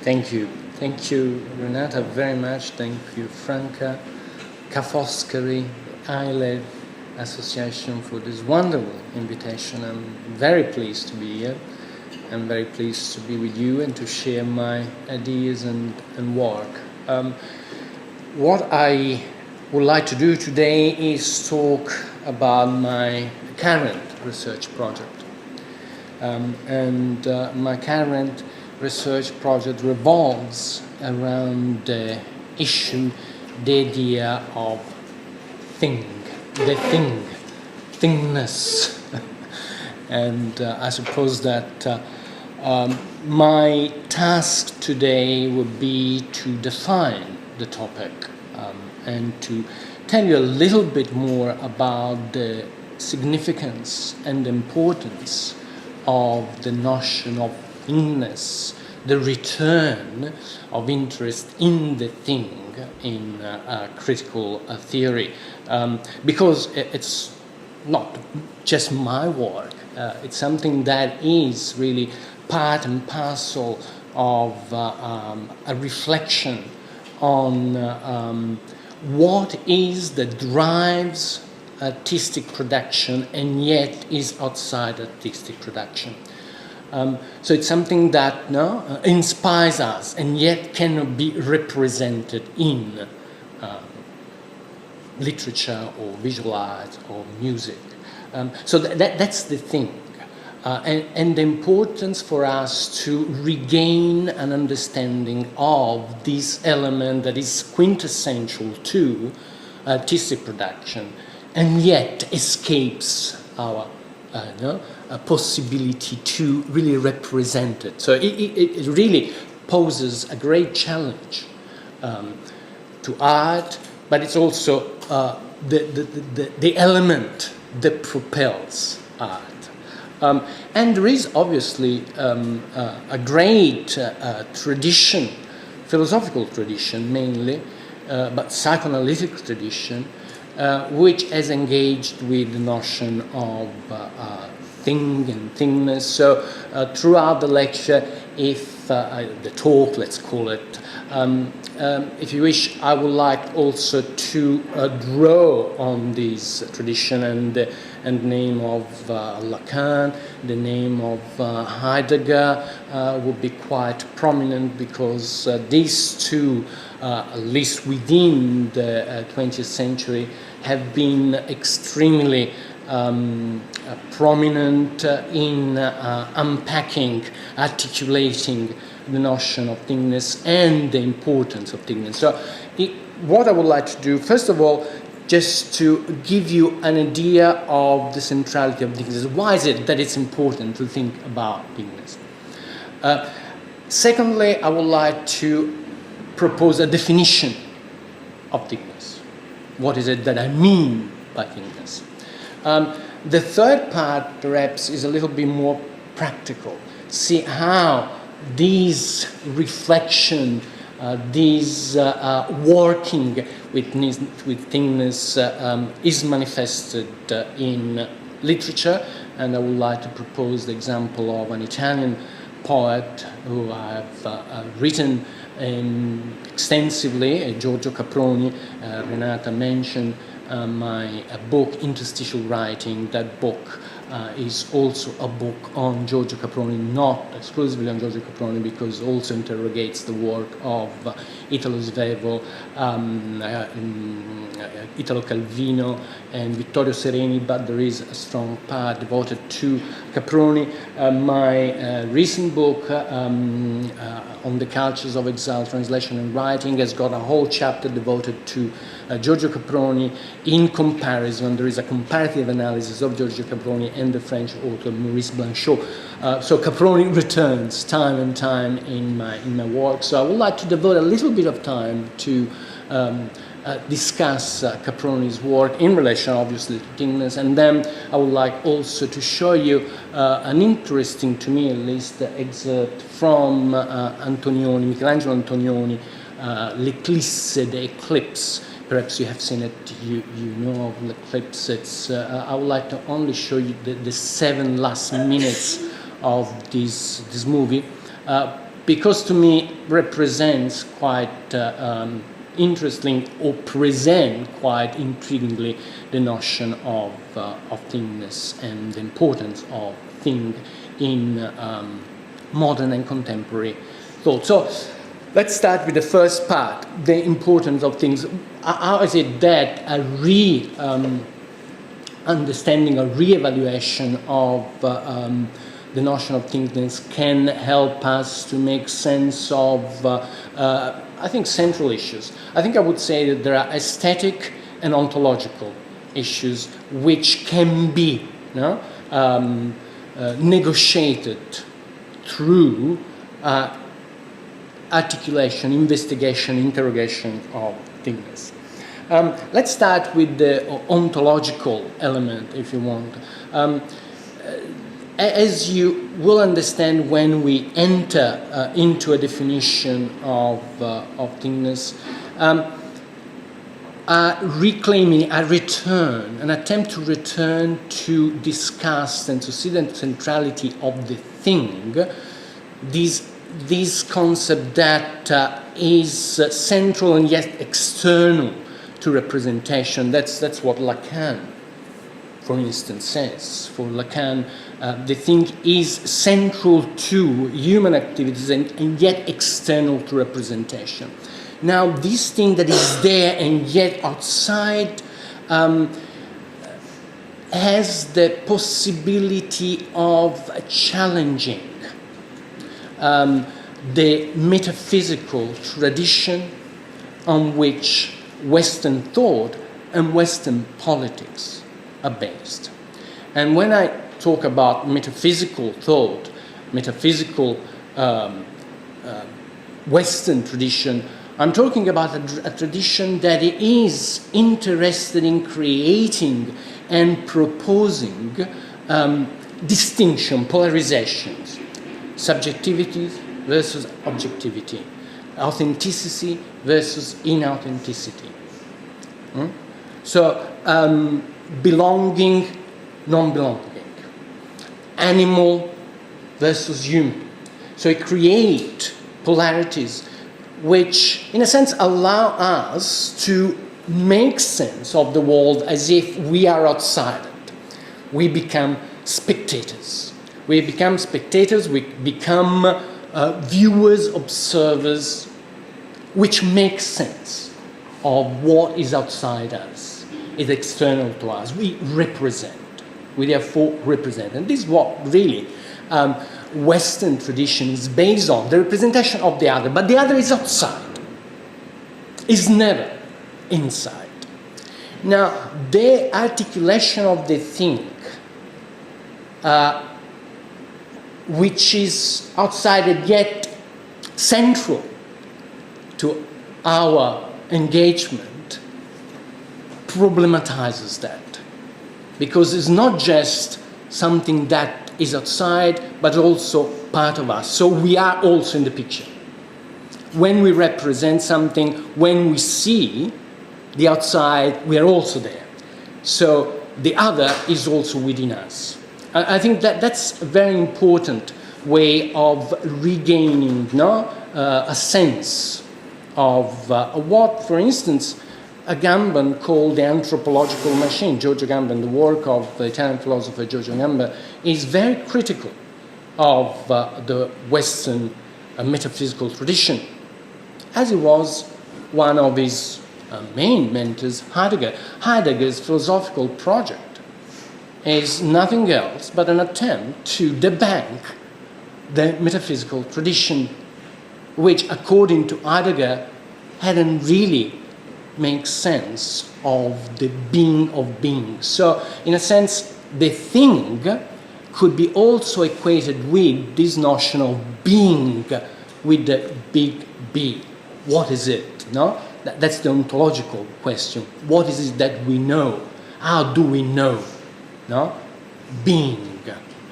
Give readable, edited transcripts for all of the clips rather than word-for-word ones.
Thank you. Thank you, Renata, very much. Thank you, Franca, Ca' Foscari, ILEV Association for this wonderful invitation. I'm very pleased to be here. I'm very pleased to be with you and to share my ideas and work. What I would like to do today is talk about my current research project. My current research project revolves around the issue, the idea of thingness. And I suppose that my task today would be to define the topic and to tell you a little bit more about the significance and importance of the notion of thingness, the return of interest in the thing in critical theory, because it's not just my work, it's something that is really part and parcel of a reflection on what is that drives artistic production and yet is outside artistic production. So it's something that inspires us and yet cannot be represented in literature or visual art or music. So that's the thing. And the importance for us to regain an understanding of this element that is quintessential to artistic production and yet escapes our a possibility to really represent it. So it really poses a great challenge to art, but it's also the element that propels art. And there is obviously a great tradition, philosophical tradition mainly, but psychoanalytic tradition, which has engaged with the notion of thing and thingness. So throughout the lecture, if the talk, let's call it, if you wish, I would like also to draw on this tradition and the name of Lacan, the name of Heidegger would be quite prominent because these two, at least within the 20th century, have been extremely prominent in unpacking, articulating the notion of thingness and the importance of thingness. So what I would like to do, first of all, just to give you an idea of the centrality of thingness. Why is it that it's important to think about thingness? Secondly, I would like to propose a definition of thingness. What is it that I mean by thingness? The third part, perhaps, is a little bit more practical. See how this reflection, this working with thingness is manifested in literature. And I would like to propose the example of an Italian poet who I have written extensively, Giorgio Caproni. Renata mentioned my book, Interstitial Writing. That book is also a book on Giorgio Caproni, not exclusively on Giorgio Caproni, because also interrogates the work of Italo Svevo, Italo Calvino, and Vittorio Sereni, but there is a strong part devoted to Caproni. My recent book on the cultures of exile, translation and writing has got a whole chapter devoted to Giorgio Caproni. In comparison, there is a comparative analysis of Giorgio Caproni and the French author Maurice Blanchot. So Caproni returns time and time in my work. So I would like to devote a little bit of time to discuss Caproni's work in relation, obviously, to thingness, and then I would like also to show you an interesting, to me at least, excerpt from Michelangelo Antonioni, L'Eclisse, the Eclipse. Perhaps you have seen it, you know of L'Eclipse. It's, I would like to only show you the 7 last minutes of this movie, because to me represents quite interesting, or present quite intriguingly, the notion of thingness and the importance of thing in modern and contemporary thought. So let's start with the first part, the importance of things. How is it that a understanding, a re-evaluation of the notion of thingness can help us to make sense of, I think, central issues. I think I would say that there are aesthetic and ontological issues which can be negotiated through articulation, investigation, interrogation of thingness. Let's start with the ontological element, if you want. As you will understand when we enter into a definition of thingness, reclaiming a return, an attempt to return to discuss and to see the centrality of the thing, this concept that is central and yet external to representation. That's what Lacan, for instance, says. For Lacan, the thing is central to human activities and yet external to representation. Now, this thing that is there and yet outside has the possibility of challenging the metaphysical tradition on which Western thought and Western politics are based. And when I talk about metaphysical thought, metaphysical Western tradition, I'm talking about a tradition that is interested in creating and proposing distinction, polarizations, subjectivity versus objectivity, authenticity versus inauthenticity. So, belonging, non-belonging, animal versus human. So it creates polarities which, in a sense, allow us to make sense of the world as if we are outside it. We become spectators. We become viewers, observers, which make sense of what is outside us, is external to us. We represent. We therefore represent. And this is what really Western tradition is based on, the representation of the other. But the other is outside, is never inside. Now, the articulation of the thing, which is outside and yet central to our engagement, problematizes that. Because it's not just something that is outside, but also part of us. So we are also in the picture. When we represent something, when we see the outside, we are also there. So the other is also within us. I think that that's a very important way of regaining a sense of what, for instance, Agamben called the anthropological machine. Giorgio Agamben, the work of the Italian philosopher Giorgio Agamben, is very critical of the Western metaphysical tradition, as it was one of his main mentors, Heidegger. Heidegger's philosophical project is nothing else but an attempt to debunk the metaphysical tradition, which, according to Heidegger, hadn't really made sense of the being of beings. So, in a sense, the thing could be also equated with this notion of being with the big B. What is it? No? That's the ontological question. What is it that we know? How do we know? No? Being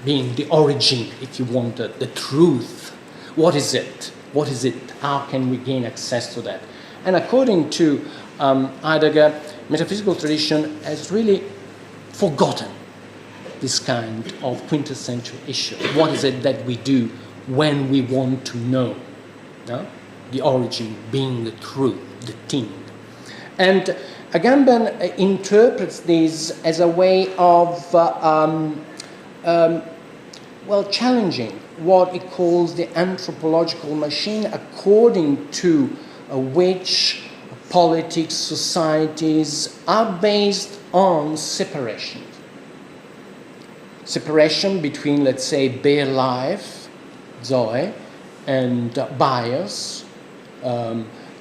the origin, if you want, the truth. What is it? What is it? How can we gain access to that? And according to Heidegger, metaphysical tradition has really forgotten this kind of quintessential issue. What is it that we do when we want to know no? The origin being the truth, the thing. And Agamben interprets this as a way of challenging what he calls the anthropological machine, according to which politics, societies are based on separation. Separation between, let's say, bare life, Zoe, and bios,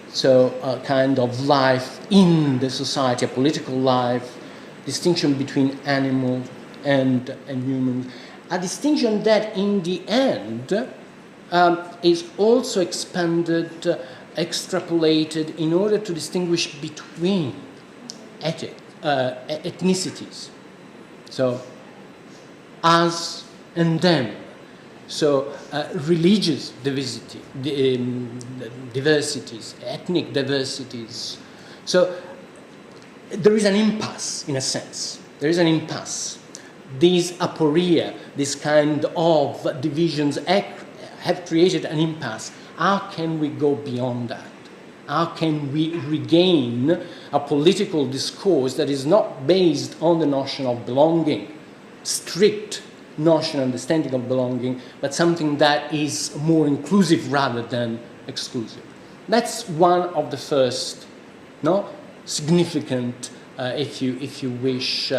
so a kind of life in the society, a political life, distinction between animal and humans, a distinction that in the end is also expanded, extrapolated in order to distinguish between ethnicities. So us and them. So religious diversities, ethnic diversities. So there is an impasse, in a sense. There is an impasse. These aporia, this kind of divisions have created an impasse. How can we go beyond that? How can we regain a political discourse that is not based on the notion of belonging, strict notion, understanding of belonging, but something that is more inclusive rather than exclusive? That's one of the first, significant, if you wish,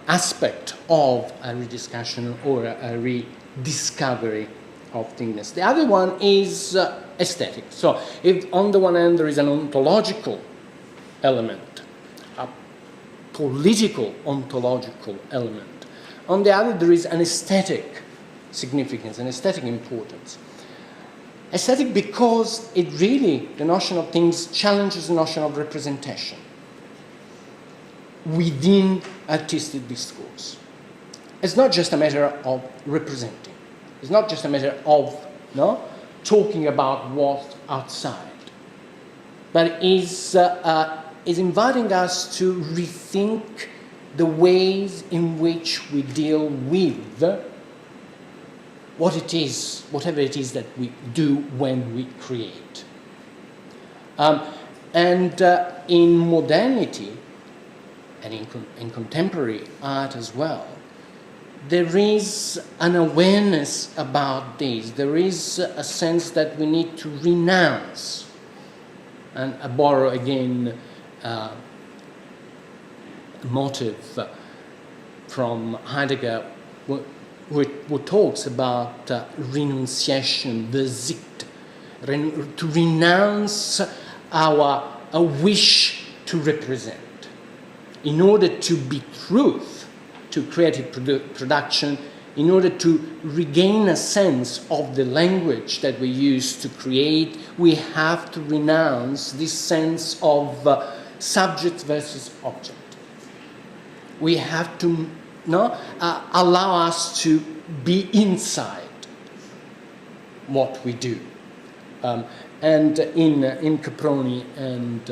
aspect of a rediscussion or a rediscovery of thingness. The other one is aesthetic. So if on the one hand there is an ontological element, a political ontological element, on the other there is an aesthetic significance, an aesthetic importance. Aesthetic because it really, the notion of things challenges the notion of representation within artistic discourse. It's not just a matter of representing. It's not just a matter of talking about what's outside, but is inviting us to rethink the ways in which we deal with what it is, whatever it is that we do when we create. In modernity, and in contemporary art as well, there is an awareness about this. There is a sense that we need to renounce, and I borrow again a motive from Heidegger, who talks about renunciation, Verzicht, to renounce a wish to represent. In order to be truth, to creative production, in order to regain a sense of the language that we use to create, we have to renounce this sense of subject versus object. We have to allow us to be inside what we do. And in Caproni and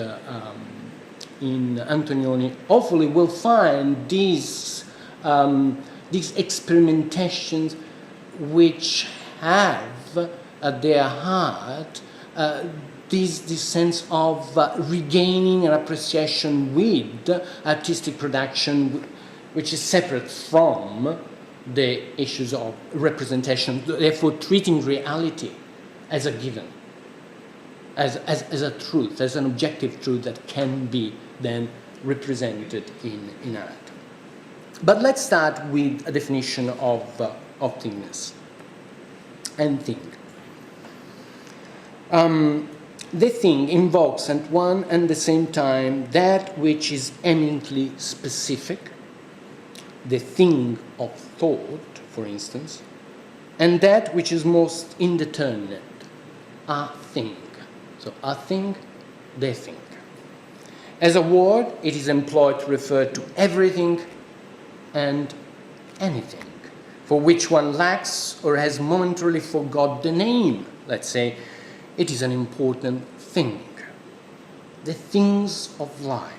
in Antonioni, hopefully we'll find these experimentations which have at their heart this sense of regaining an appreciation with artistic production which is separate from the issues of representation, therefore treating reality as a given, as a truth, as an objective truth that can be then represented in art. But let's start with a definition of thingness and thing. The thing invokes at one and the same time that which is eminently specific, the thing of thought, for instance, and that which is most indeterminate, a thing. So a thing, the thing. As a word, it is employed to refer to everything and anything, for which one lacks or has momentarily forgot the name. Let's say it is an important thing. The things of life.